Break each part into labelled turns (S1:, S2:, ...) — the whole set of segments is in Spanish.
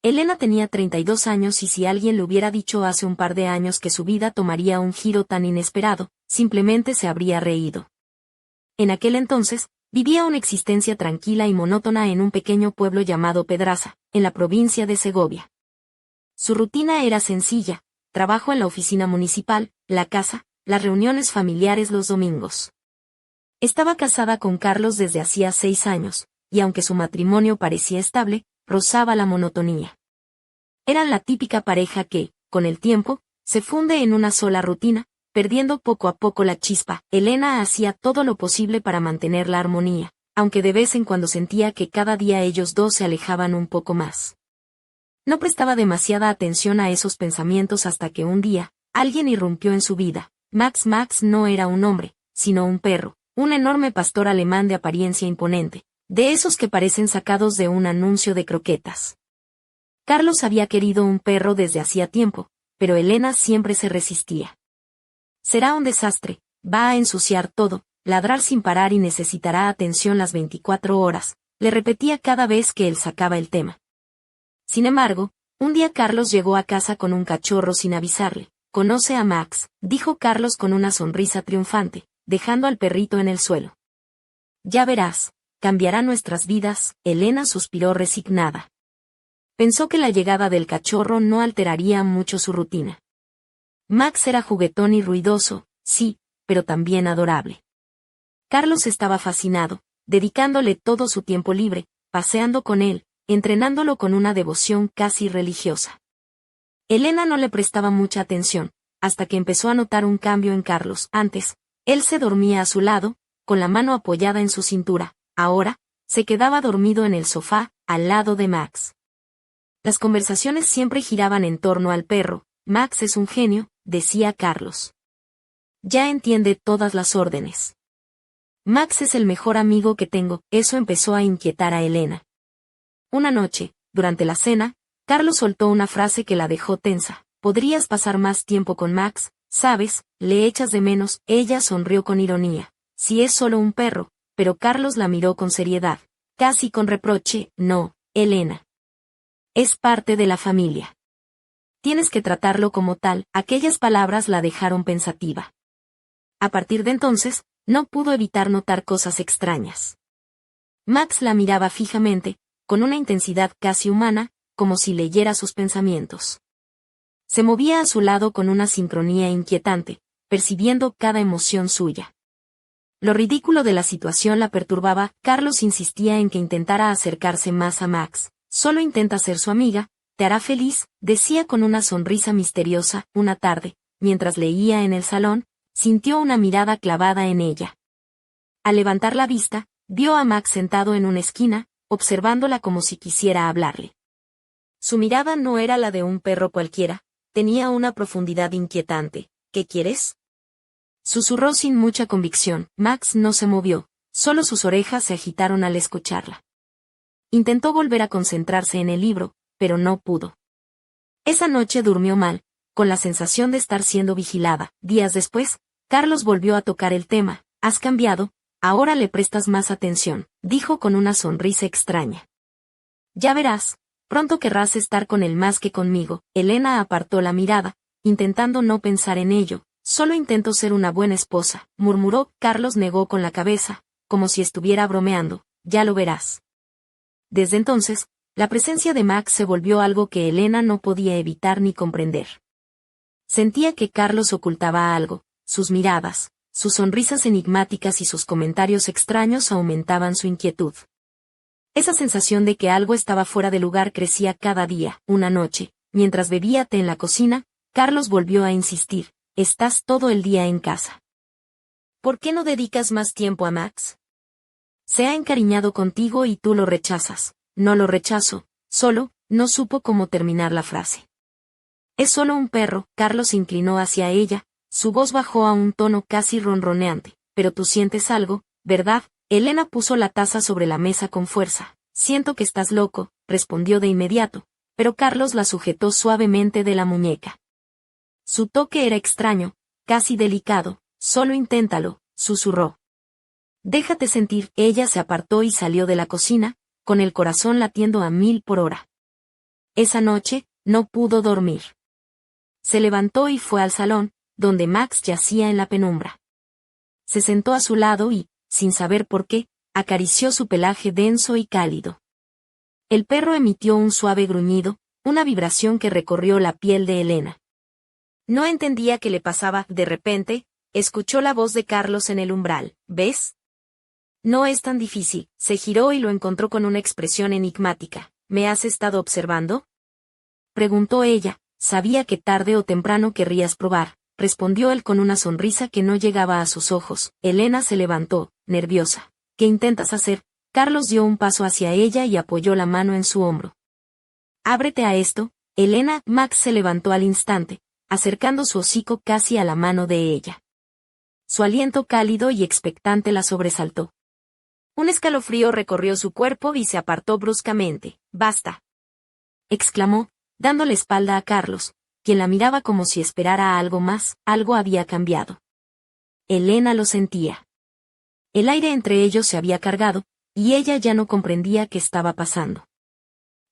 S1: Elena tenía 32 años y si alguien le hubiera dicho hace un par de años que su vida tomaría un giro tan inesperado, simplemente se habría reído. En aquel entonces, vivía una existencia tranquila y monótona en un pequeño pueblo llamado Pedraza, en la provincia de Segovia. Su rutina era sencilla: trabajo en la oficina municipal, la casa, las reuniones familiares los domingos. Estaba casada con Carlos desde hacía 6 años, y aunque su matrimonio parecía estable, rozaba la monotonía. Eran la típica pareja que, con el tiempo, se funde en una sola rutina, perdiendo poco a poco la chispa. Elena hacía todo lo posible para mantener la armonía, aunque de vez en cuando sentía que cada día ellos dos se alejaban un poco más. No prestaba demasiada atención a esos pensamientos hasta que un día, alguien irrumpió en su vida. Max no era un hombre, sino un perro, un enorme pastor alemán de apariencia imponente, de esos que parecen sacados de un anuncio de croquetas. Carlos había querido un perro desde hacía tiempo, pero Elena siempre se resistía. Será un desastre, va a ensuciar todo, ladrar sin parar y necesitará atención las 24 horas, le repetía cada vez que él sacaba el tema. Sin embargo, un día Carlos llegó a casa con un cachorro sin avisarle. «¿Conoce a Max?», dijo Carlos con una sonrisa triunfante, dejando al perrito en el suelo. «Ya verás, cambiará nuestras vidas», Elena suspiró resignada. Pensó que la llegada del cachorro no alteraría mucho su rutina. Max era juguetón y ruidoso, sí, pero también adorable. Carlos estaba fascinado, dedicándole todo su tiempo libre, paseando con él, entrenándolo con una devoción casi religiosa. Elena no le prestaba mucha atención, hasta que empezó a notar un cambio en Carlos. Antes, él se dormía a su lado, con la mano apoyada en su cintura. Ahora, se quedaba dormido en el sofá, al lado de Max. Las conversaciones siempre giraban en torno al perro. «Max es un genio», decía Carlos. «Ya entiende todas las órdenes. Max es el mejor amigo que tengo». Eso empezó a inquietar a Elena. Una noche, durante la cena, Carlos soltó una frase que la dejó tensa. «¿Podrías pasar más tiempo con Max? ¿Sabes? Le echas de menos». Ella sonrió con ironía. «Si es solo un perro», pero Carlos la miró con seriedad, casi con reproche. «No, Elena. Es parte de la familia. Tienes que tratarlo como tal». Aquellas palabras la dejaron pensativa. A partir de entonces, no pudo evitar notar cosas extrañas. Max la miraba fijamente, con una intensidad casi humana, como si leyera sus pensamientos. Se movía a su lado con una sincronía inquietante, percibiendo cada emoción suya. Lo ridículo de la situación la perturbaba. Carlos insistía en que intentara acercarse más a Max. «Solo intenta ser su amiga, te hará feliz», decía con una sonrisa misteriosa. Una tarde, mientras leía en el salón, sintió una mirada clavada en ella. Al levantar la vista, vio a Max sentado en una esquina, observándola como si quisiera hablarle. Su mirada no era la de un perro cualquiera, tenía una profundidad inquietante. «¿Qué quieres?», susurró sin mucha convicción. Max no se movió, solo sus orejas se agitaron al escucharla. Intentó volver a concentrarse en el libro, pero no pudo. Esa noche durmió mal, con la sensación de estar siendo vigilada. Días después, Carlos volvió a tocar el tema. «Has cambiado, ahora le prestas más atención», dijo con una sonrisa extraña. «Ya verás, pronto querrás estar con él más que conmigo». Elena apartó la mirada, intentando no pensar en ello. «Solo intento ser una buena esposa», murmuró. Carlos negó con la cabeza, como si estuviera bromeando. «Ya lo verás». Desde entonces, la presencia de Max se volvió algo que Elena no podía evitar ni comprender. Sentía que Carlos ocultaba algo. Sus miradas, sus sonrisas enigmáticas y sus comentarios extraños aumentaban su inquietud. Esa sensación de que algo estaba fuera de lugar crecía cada día. Una noche, mientras bebía té en la cocina, Carlos volvió a insistir. «Estás todo el día en casa. ¿Por qué no dedicas más tiempo a Max? Se ha encariñado contigo y tú lo rechazas». «No lo rechazo, solo», no supo cómo terminar la frase. «Es solo un perro». Carlos se inclinó hacia ella, su voz bajó a un tono casi ronroneante. «Pero tú sientes algo, ¿verdad?». Elena puso la taza sobre la mesa con fuerza. «Siento que estás loco», respondió de inmediato, pero Carlos la sujetó suavemente de la muñeca. Su toque era extraño, casi delicado. «Solo inténtalo», susurró. «Déjate sentir». Ella se apartó y salió de la cocina, con el corazón latiendo a 1000 por hora. Esa noche, no pudo dormir. Se levantó y fue al salón, donde Max yacía en la penumbra. Se sentó a su lado y, sin saber por qué, acarició su pelaje denso y cálido. El perro emitió un suave gruñido, una vibración que recorrió la piel de Elena. No entendía qué le pasaba. De repente, escuchó la voz de Carlos en el umbral. ¿Ves? No es tan difícil. Se giró y lo encontró con una expresión enigmática. ¿Me has estado observando?, preguntó ella. Sabía que tarde o temprano querrías probar, respondió él con una sonrisa que no llegaba a sus ojos. Elena se levantó, nerviosa. ¿Qué intentas hacer? Carlos dio un paso hacia ella y apoyó la mano en su hombro. Ábrete a esto, Elena. Max se levantó al instante, acercando su hocico casi a la mano de ella. Su aliento cálido y expectante la sobresaltó. Un escalofrío recorrió su cuerpo y se apartó bruscamente. «Basta», exclamó, dando la espalda a Carlos, quien la miraba como si esperara algo más. Algo había cambiado. Elena lo sentía. El aire entre ellos se había cargado, y ella ya no comprendía qué estaba pasando.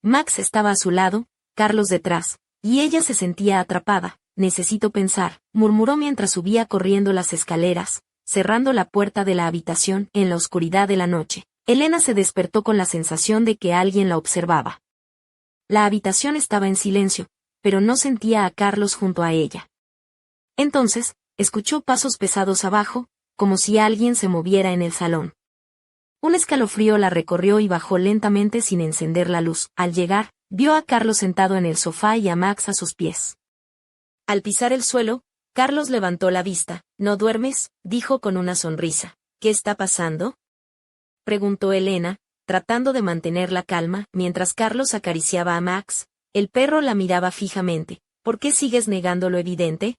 S1: Max estaba a su lado, Carlos detrás, y ella se sentía atrapada. «Necesito pensar», murmuró mientras subía corriendo las escaleras, cerrando la puerta de la habitación. En la oscuridad de la noche, Elena se despertó con la sensación de que alguien la observaba. La habitación estaba en silencio, pero no sentía a Carlos junto a ella. Entonces, escuchó pasos pesados abajo, como si alguien se moviera en el salón. Un escalofrío la recorrió y bajó lentamente sin encender la luz. Al llegar, vio a Carlos sentado en el sofá y a Max a sus pies. Al pisar el suelo, Carlos levantó la vista. «¿No duermes?», dijo con una sonrisa. «¿Qué está pasando?», preguntó Elena, tratando de mantener la calma. Mientras Carlos acariciaba a Max, el perro la miraba fijamente. «¿Por qué sigues negando lo evidente?»,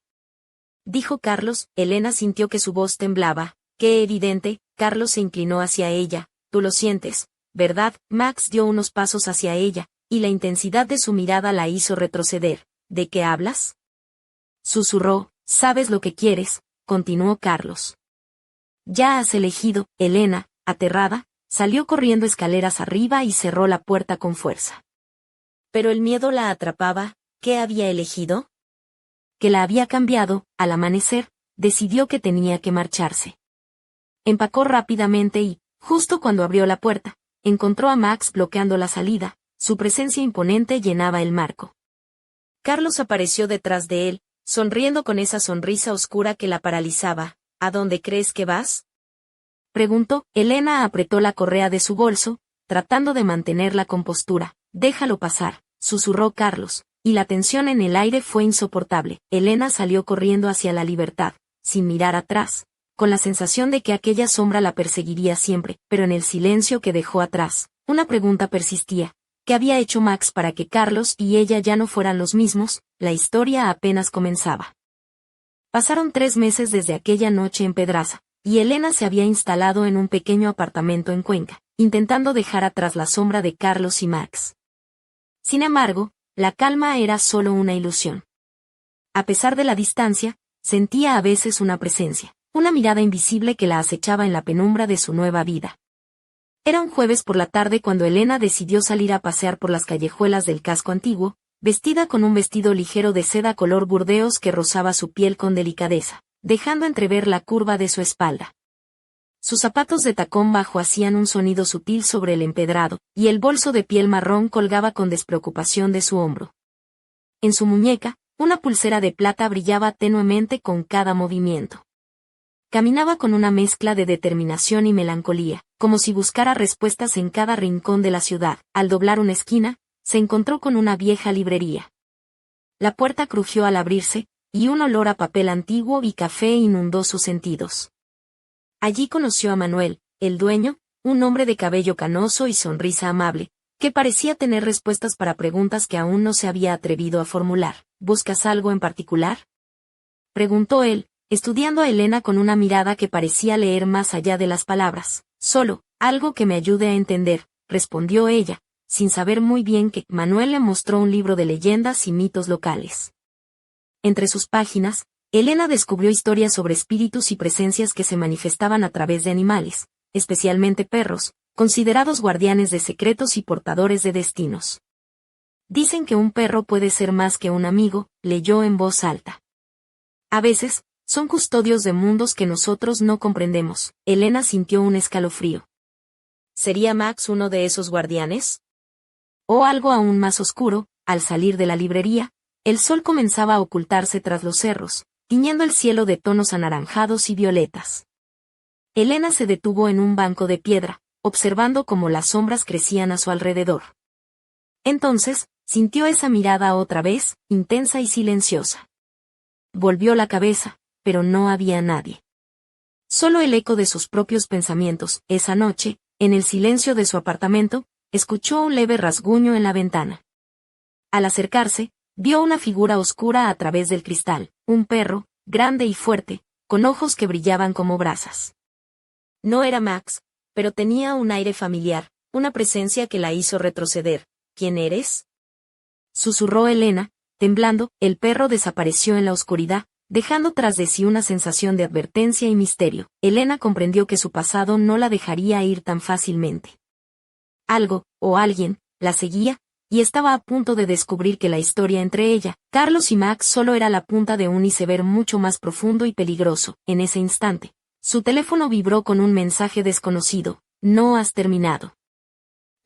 S1: dijo Carlos. Elena sintió que su voz temblaba. «¿Qué evidente?». Carlos se inclinó hacia ella. «Tú lo sientes, ¿verdad?». Max dio unos pasos hacia ella, y la intensidad de su mirada la hizo retroceder. «¿De qué hablas?», susurró. «Sabes lo que quieres», continuó Carlos. «Ya has elegido». Elena, aterrada, salió corriendo escaleras arriba y cerró la puerta con fuerza. Pero el miedo la atrapaba. ¿Qué había elegido? Que la había cambiado. Al amanecer, decidió que tenía que marcharse. Empacó rápidamente y, justo cuando abrió la puerta, encontró a Max bloqueando la salida. Su presencia imponente llenaba el marco. Carlos apareció detrás de él, sonriendo con esa sonrisa oscura que la paralizaba. «¿A dónde crees que vas?», preguntó. Elena apretó la correa de su bolso, tratando de mantener la compostura. «Déjalo pasar», susurró Carlos, y la tensión en el aire fue insoportable. Elena salió corriendo hacia la libertad, sin mirar atrás, con la sensación de que aquella sombra la perseguiría siempre. Pero en el silencio que dejó atrás, una pregunta persistía. ¿Qué había hecho Max para que Carlos y ella ya no fueran los mismos? La historia apenas comenzaba. Pasaron 3 meses desde aquella noche en Pedraza, y Elena se había instalado en un pequeño apartamento en Cuenca, intentando dejar atrás la sombra de Carlos y Max. Sin embargo, la calma era solo una ilusión. A pesar de la distancia, sentía a veces una presencia, una mirada invisible que la acechaba en la penumbra de su nueva vida. Era un jueves por la tarde cuando Elena decidió salir a pasear por las callejuelas del casco antiguo, vestida con un vestido ligero de seda color burdeos que rozaba su piel con delicadeza, dejando entrever la curva de su espalda. Sus zapatos de tacón bajo hacían un sonido sutil sobre el empedrado, y el bolso de piel marrón colgaba con despreocupación de su hombro. En su muñeca, una pulsera de plata brillaba tenuemente con cada movimiento. Caminaba con una mezcla de determinación y melancolía, como si buscara respuestas en cada rincón de la ciudad. Al doblar una esquina, se encontró con una vieja librería. La puerta crujió al abrirse, y un olor a papel antiguo y café inundó sus sentidos. Allí conoció a Manuel, el dueño, un hombre de cabello canoso y sonrisa amable, que parecía tener respuestas para preguntas que aún no se había atrevido a formular. «¿Buscas algo en particular?», preguntó él, estudiando a Elena con una mirada que parecía leer más allá de las palabras. «Solo, algo que me ayude a entender», respondió ella, sin saber muy bien qué. Manuel le mostró un libro de leyendas y mitos locales. Entre sus páginas, Elena descubrió historias sobre espíritus y presencias que se manifestaban a través de animales, especialmente perros, considerados guardianes de secretos y portadores de destinos. Dicen que un perro puede ser más que un amigo, leyó en voz alta. A veces, son custodios de mundos que nosotros no comprendemos. Elena sintió un escalofrío. ¿Sería Max uno de esos guardianes? O algo aún más oscuro, al salir de la librería, el sol comenzaba a ocultarse tras los cerros, tiñendo el cielo de tonos anaranjados y violetas. Elena se detuvo en un banco de piedra, observando cómo las sombras crecían a su alrededor. Entonces, sintió esa mirada otra vez, intensa y silenciosa. Volvió la cabeza, pero no había nadie. Solo el eco de sus propios pensamientos. Esa noche, en el silencio de su apartamento, escuchó un leve rasguño en la ventana. Al acercarse, vio una figura oscura a través del cristal, un perro, grande y fuerte, con ojos que brillaban como brasas. No era Max, pero tenía un aire familiar, una presencia que la hizo retroceder. ¿Quién eres?, susurró Elena, temblando. El perro desapareció en la oscuridad, dejando tras de sí una sensación de advertencia y misterio. Elena comprendió que su pasado no la dejaría ir tan fácilmente. Algo, o alguien, la seguía, y estaba a punto de descubrir que la historia entre ella, Carlos y Max solo era la punta de un iceberg mucho más profundo y peligroso. En ese instante, su teléfono vibró con un mensaje desconocido: no has terminado.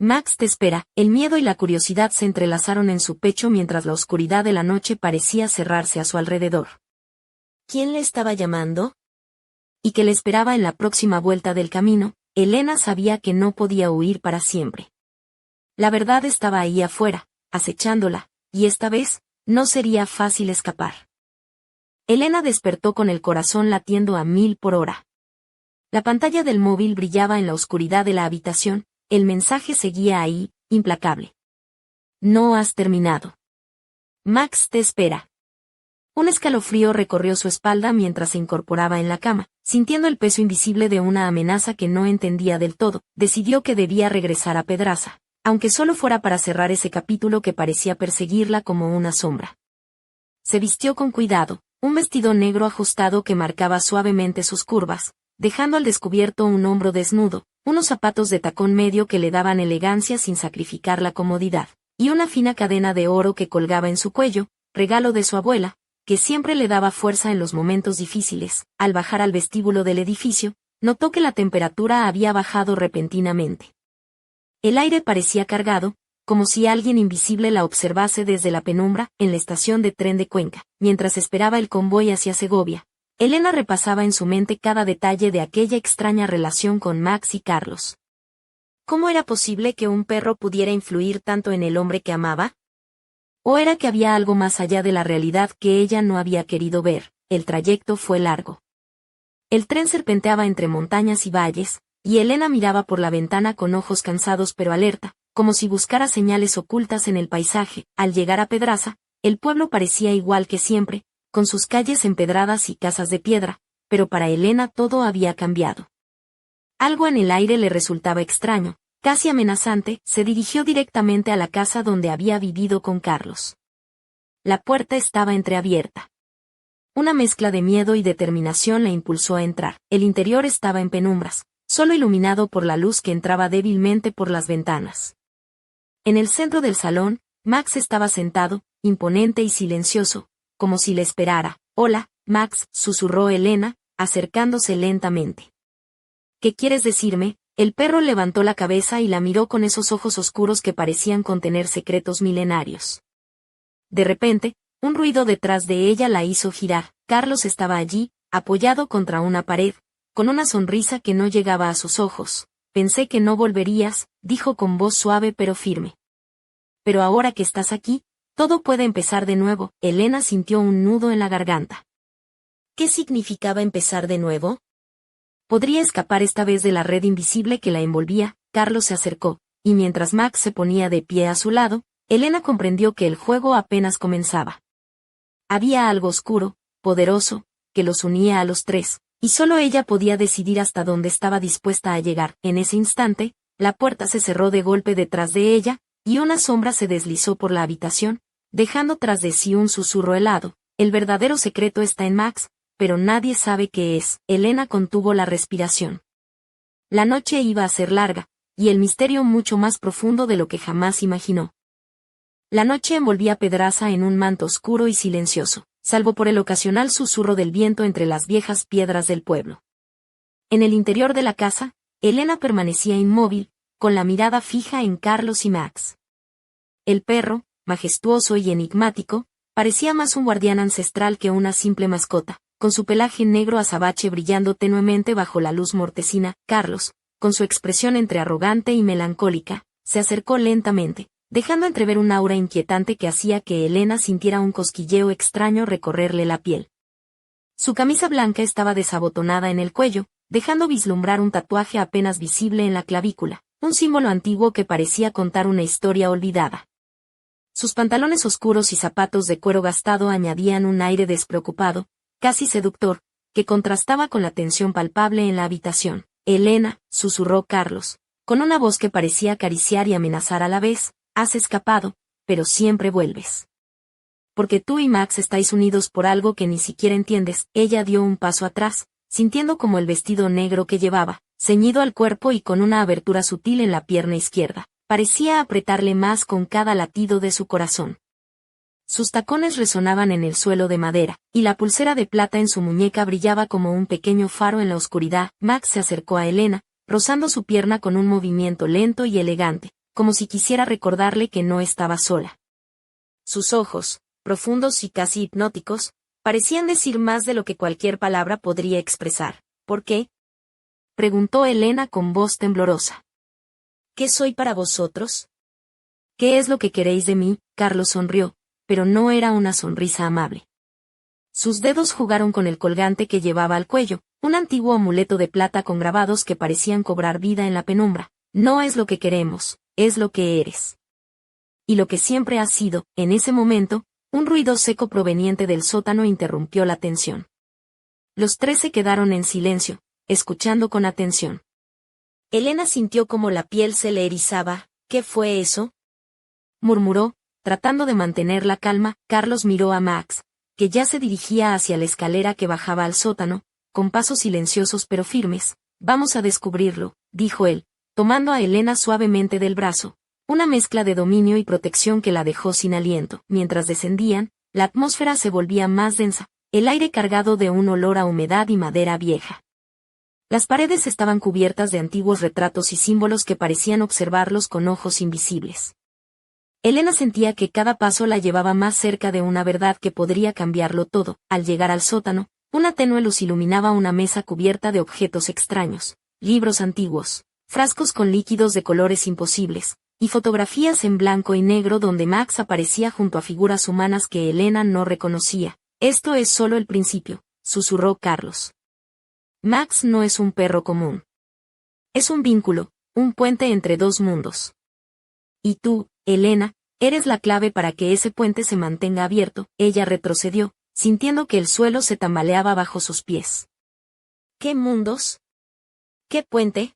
S1: Max te espera. El miedo y la curiosidad se entrelazaron en su pecho mientras la oscuridad de la noche parecía cerrarse a su alrededor. ¿Quién le estaba llamando? Y que le esperaba en la próxima vuelta del camino. Elena sabía que no podía huir para siempre. La verdad estaba ahí afuera, acechándola, y esta vez, no sería fácil escapar. Elena despertó con el corazón latiendo a 1000 por hora. La pantalla del móvil brillaba en la oscuridad de la habitación. El mensaje seguía ahí, implacable. No has terminado. Max te espera. Un escalofrío recorrió su espalda mientras se incorporaba en la cama, sintiendo el peso invisible de una amenaza que no entendía del todo. Decidió que debía regresar a Pedraza, aunque solo fuera para cerrar ese capítulo que parecía perseguirla como una sombra. Se vistió con cuidado, un vestido negro ajustado que marcaba suavemente sus curvas, dejando al descubierto un hombro desnudo, unos zapatos de tacón medio que le daban elegancia sin sacrificar la comodidad, y una fina cadena de oro que colgaba en su cuello, regalo de su abuela, que siempre le daba fuerza en los momentos difíciles. Al bajar al vestíbulo del edificio, notó que la temperatura había bajado repentinamente. El aire parecía cargado, como si alguien invisible la observase desde la penumbra. En la estación de tren de Cuenca, mientras esperaba el convoy hacia Segovia, Elena repasaba en su mente cada detalle de aquella extraña relación con Max y Carlos. ¿Cómo era posible que un perro pudiera influir tanto en el hombre que amaba? ¿O era que había algo más allá de la realidad que ella no había querido ver? El trayecto fue largo. El tren serpenteaba entre montañas y valles, y Elena miraba por la ventana con ojos cansados pero alerta, como si buscara señales ocultas en el paisaje. Al llegar a Pedraza, el pueblo parecía igual que siempre, con sus calles empedradas y casas de piedra, pero para Elena todo había cambiado. Algo en el aire le resultaba extraño, casi amenazante. Se dirigió directamente a la casa donde había vivido con Carlos. La puerta estaba entreabierta. Una mezcla de miedo y determinación la impulsó a entrar. El interior estaba en penumbras, solo iluminado por la luz que entraba débilmente por las ventanas. En el centro del salón, Max estaba sentado, imponente y silencioso, como si le esperara. Hola, Max, susurró Elena, acercándose lentamente. ¿Qué quieres decirme? El perro levantó la cabeza y la miró con esos ojos oscuros que parecían contener secretos milenarios. De repente, un ruido detrás de ella la hizo girar. Carlos estaba allí, apoyado contra una pared, con una sonrisa que no llegaba a sus ojos. Pensé que no volverías, dijo con voz suave pero firme. Pero ahora que estás aquí, todo puede empezar de nuevo. Elena sintió un nudo en la garganta. ¿Qué significaba empezar de nuevo? Podría escapar esta vez de la red invisible que la envolvía. Carlos se acercó, y mientras Max se ponía de pie a su lado, Elena comprendió que el juego apenas comenzaba. Había algo oscuro, poderoso, que los unía a los tres, y solo ella podía decidir hasta dónde estaba dispuesta a llegar. En ese instante, la puerta se cerró de golpe detrás de ella, y una sombra se deslizó por la habitación, dejando tras de sí un susurro helado. El verdadero secreto está en Max, pero nadie sabe qué es. Elena contuvo la respiración. La noche iba a ser larga, y el misterio mucho más profundo de lo que jamás imaginó. La noche envolvía a Pedraza en un manto oscuro y silencioso, salvo por el ocasional susurro del viento entre las viejas piedras del pueblo. En el interior de la casa, Elena permanecía inmóvil, con la mirada fija en Carlos y Max. El perro, majestuoso y enigmático, parecía más un guardián ancestral que una simple mascota, con su pelaje negro azabache brillando tenuemente bajo la luz mortecina. Carlos, con su expresión entre arrogante y melancólica, se acercó lentamente, dejando entrever un aura inquietante que hacía que Elena sintiera un cosquilleo extraño recorrerle la piel. Su camisa blanca estaba desabotonada en el cuello, dejando vislumbrar un tatuaje apenas visible en la clavícula, un símbolo antiguo que parecía contar una historia olvidada. Sus pantalones oscuros y zapatos de cuero gastado añadían un aire despreocupado, casi seductor, que contrastaba con la tensión palpable en la habitación. Elena, susurró Carlos, con una voz que parecía acariciar y amenazar a la vez, has escapado, pero siempre vuelves. Porque tú y Max estáis unidos por algo que ni siquiera entiendes. Ella dio un paso atrás, sintiendo como el vestido negro que llevaba, ceñido al cuerpo y con una abertura sutil en la pierna izquierda, parecía apretarle más con cada latido de su corazón. Sus tacones resonaban en el suelo de madera, y la pulsera de plata en su muñeca brillaba como un pequeño faro en la oscuridad. Max se acercó a Elena, rozando su pierna con un movimiento lento y elegante, como si quisiera recordarle que no estaba sola. Sus ojos, profundos y casi hipnóticos, parecían decir más de lo que cualquier palabra podría expresar. ¿Por qué?, preguntó Elena con voz temblorosa. ¿Qué soy para vosotros? ¿Qué es lo que queréis de mí? Carlos sonrió, pero no era una sonrisa amable. Sus dedos jugaron con el colgante que llevaba al cuello, un antiguo amuleto de plata con grabados que parecían cobrar vida en la penumbra. No es lo que queremos, es lo que eres. Y lo que siempre has sido. En ese momento, un ruido seco proveniente del sótano interrumpió la tensión. Los tres se quedaron en silencio, escuchando con atención. Elena sintió como la piel se le erizaba. ¿Qué fue eso?, murmuró, tratando de mantener la calma. Carlos miró a Max, que ya se dirigía hacia la escalera que bajaba al sótano, con pasos silenciosos pero firmes. Vamos a descubrirlo, dijo él, tomando a Elena suavemente del brazo, una mezcla de dominio y protección que la dejó sin aliento. Mientras descendían, la atmósfera se volvía más densa, el aire cargado de un olor a humedad y madera vieja. Las paredes estaban cubiertas de antiguos retratos y símbolos que parecían observarlos con ojos invisibles. Elena sentía que cada paso la llevaba más cerca de una verdad que podría cambiarlo todo. Al llegar al sótano, una tenue luz iluminaba una mesa cubierta de objetos extraños, libros antiguos, frascos con líquidos de colores imposibles, y fotografías en blanco y negro donde Max aparecía junto a figuras humanas que Elena no reconocía. Esto es solo el principio, susurró Carlos. Max no es un perro común. Es un vínculo, un puente entre dos mundos. Y tú, Elena, eres la clave para que ese puente se mantenga abierto. Ella retrocedió, sintiendo que el suelo se tambaleaba bajo sus pies. ¿Qué mundos? ¿Qué puente?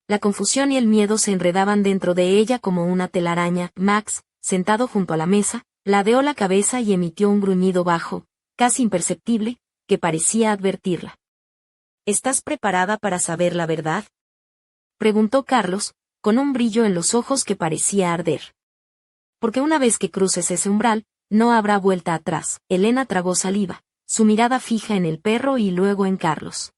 S1: La confusión y el miedo se enredaban dentro de ella como una telaraña. Max, sentado junto a la mesa, ladeó la cabeza y emitió un gruñido bajo, casi imperceptible, que parecía advertirla. ¿Estás preparada para saber la verdad?, preguntó Carlos, con un brillo en los ojos que parecía arder. Porque una vez que cruces ese umbral, no habrá vuelta atrás. Elena tragó saliva, su mirada fija en el perro y luego en Carlos.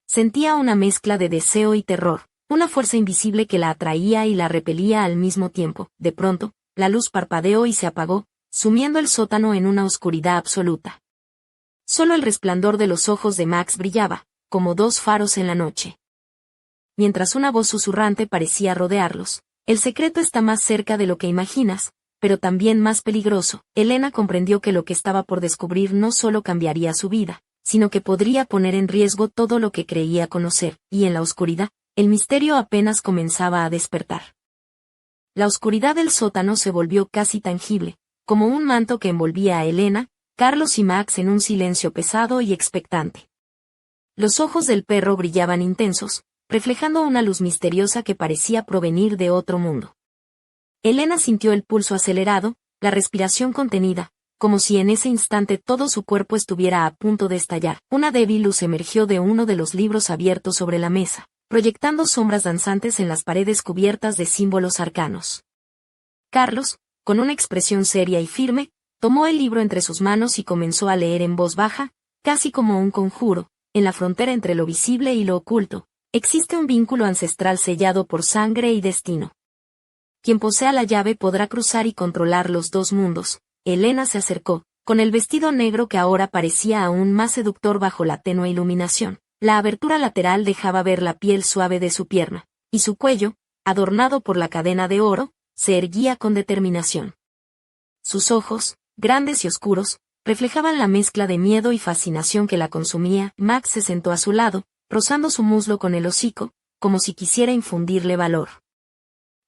S1: Sentía una mezcla de deseo y terror, una fuerza invisible que la atraía y la repelía al mismo tiempo. De pronto, la luz parpadeó y se apagó, sumiendo el sótano en una oscuridad absoluta. Solo el resplandor de los ojos de Max brillaba, como dos faros en la noche. Mientras una voz susurrante parecía rodearlos, el secreto está más cerca de lo que imaginas, pero también más peligroso. Elena comprendió que lo que estaba por descubrir no solo cambiaría su vida, sino que podría poner en riesgo todo lo que creía conocer, y en la oscuridad, el misterio apenas comenzaba a despertar. La oscuridad del sótano se volvió casi tangible, como un manto que envolvía a Elena, Carlos y Max en un silencio pesado y expectante. Los ojos del perro brillaban intensos, reflejando una luz misteriosa que parecía provenir de otro mundo. Elena sintió el pulso acelerado, la respiración contenida, como si en ese instante todo su cuerpo estuviera a punto de estallar. Una débil luz emergió de uno de los libros abiertos sobre la mesa, proyectando sombras danzantes en las paredes cubiertas de símbolos arcanos. Carlos, con una expresión seria y firme, tomó el libro entre sus manos y comenzó a leer en voz baja, casi como un conjuro. En la frontera entre lo visible y lo oculto, existe un vínculo ancestral sellado por sangre y destino. Quien posea la llave podrá cruzar y controlar los dos mundos. Elena se acercó, con el vestido negro que ahora parecía aún más seductor bajo la tenue iluminación. La abertura lateral dejaba ver la piel suave de su pierna, y su cuello, adornado por la cadena de oro, se erguía con determinación. Sus ojos, grandes y oscuros, reflejaban la mezcla de miedo y fascinación que la consumía. Max se sentó a su lado, rozando su muslo con el hocico, como si quisiera infundirle valor.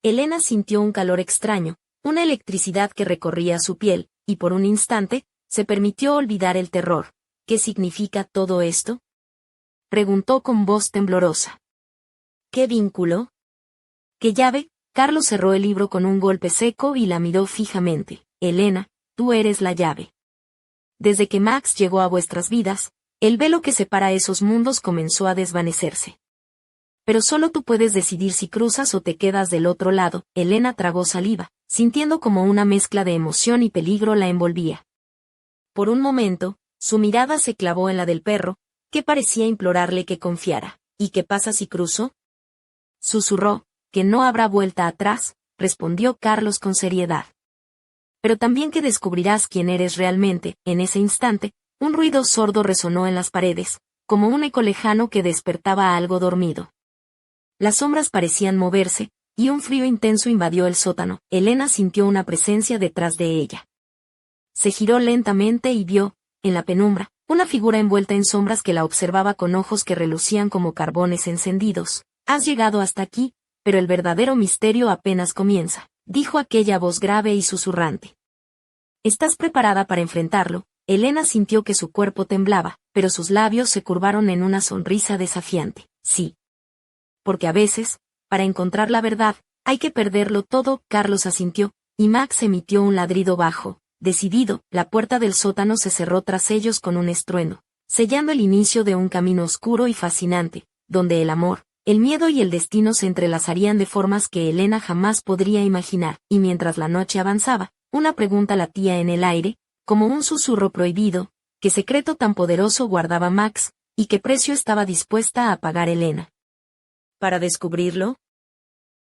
S1: Elena sintió un calor extraño, una electricidad que recorría su piel, y por un instante, se permitió olvidar el terror. ¿Qué significa todo esto?, preguntó con voz temblorosa. ¿Qué vínculo? ¿Qué llave? Carlos cerró el libro con un golpe seco y la miró fijamente. Elena, tú eres la llave. Desde que Max llegó a vuestras vidas, el velo que separa esos mundos comenzó a desvanecerse. Pero solo tú puedes decidir si cruzas o te quedas del otro lado. Elena tragó saliva, sintiendo como una mezcla de emoción y peligro la envolvía. Por un momento, su mirada se clavó en la del perro, que parecía implorarle que confiara. ¿Y qué pasa si cruzo?, susurró. Que no habrá vuelta atrás, respondió Carlos con seriedad. Pero también que descubrirás quién eres realmente. En ese instante, un ruido sordo resonó en las paredes, como un eco lejano que despertaba a algo dormido. Las sombras parecían moverse, y un frío intenso invadió el sótano. Elena sintió una presencia detrás de ella. Se giró lentamente y vio, en la penumbra, una figura envuelta en sombras que la observaba con ojos que relucían como carbones encendidos. Has llegado hasta aquí, pero el verdadero misterio apenas comienza, dijo aquella voz grave y susurrante. ¿Estás preparada para enfrentarlo? Elena sintió que su cuerpo temblaba, pero sus labios se curvaron en una sonrisa desafiante. Sí. Porque a veces, para encontrar la verdad, hay que perderlo todo. Carlos asintió, y Max emitió un ladrido bajo, decidido. La puerta del sótano se cerró tras ellos con un estruendo, sellando el inicio de un camino oscuro y fascinante, donde el amor, el miedo y el destino se entrelazarían de formas que Elena jamás podría imaginar. Y mientras la noche avanzaba, una pregunta latía en el aire, como un susurro prohibido. ¿Qué secreto tan poderoso guardaba Max, y qué precio estaba dispuesta a pagar Elena para descubrirlo?